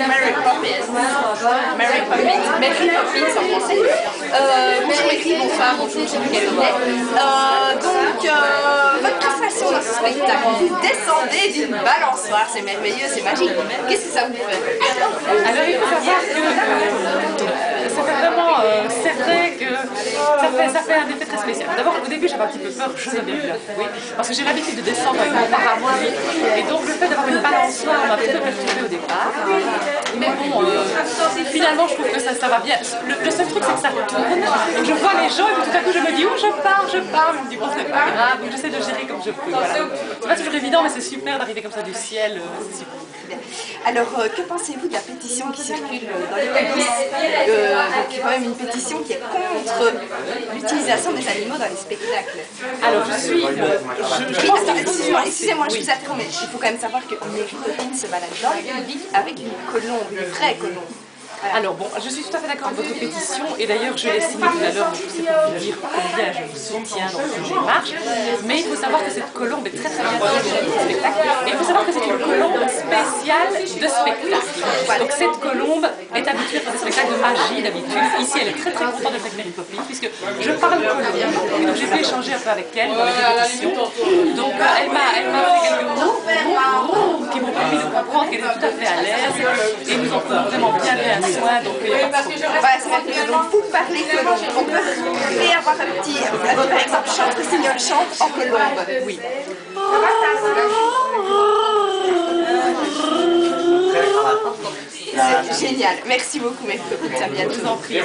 Mary Poppins. Mary Poppins. Mary Poppins en français. Bonjour Mary, bonsoir, bonjour, je sais plus quelle heure. Votre prestation dans ce spectacle, vous descendez d'une balançoire, c'est merveilleux, c'est magique. Qu'est-ce que ça vous fait? Alors il faut savoir que ça fait vraiment, c'est vrai que ça fait un effet très spécial. D'abord au début j'avais un petit peu peur, je savais bien, oui, parce que j'ai l'habitude de descendre avec mon parapluie, et donc le fait d'avoir une balançoire m'a un petit peu perturbée au départ. Mais bon, finalement je trouve que ça va bien. Le seul truc c'est que ça tourne, donc je vois les gens et puis tout à coup je me dis oh je pars, je me dis bon c'est pas grave, donc j'essaie de gérer comme je peux. Voilà. C'est pas toujours évident mais c'est super d'arriver comme ça du ciel, c'est super. Alors, que pensez-vous de la pétition qui circule dans les coulisses? Donc, quand même une pétition qui est contre l'utilisation des animaux dans les spectacles. Alors, je pense excusez-moi, je vous interromps, mais il faut quand même savoir que Mary Poppins se balade dans le public avec une colombe, une vraie colombe. Alors bon, je suis tout à fait d'accord avec votre pétition et d'ailleurs je l'ai signée tout à l'heure, donc c'est pour vous dire combien je vous soutiens dans cette démarche. Mais il faut savoir que cette colombe est très bien représentée dans le spectacle et il faut savoir que c'est une colombe spéciale de spectacle. Donc cette colombe est habituée à faire des spectacles de magie d'habitude. Ici elle est très contente d'être avec Mary Poppins puisque je parle colombe et donc j'ai pu échanger un peu avec elle dans les répétitions. Donc elle m'a fait quelques mots qui m'ont permis de comprendre qu'elle était tout à fait à l'aise et nous en faisons vraiment bien soin, donc donc vous parlez colombe. On peut avoir un petit, par exemple, chante Rossignol chante en colombe. Oui. C'est génial. Merci beaucoup, Mary Poppins. À bientôt. Je vous en prie.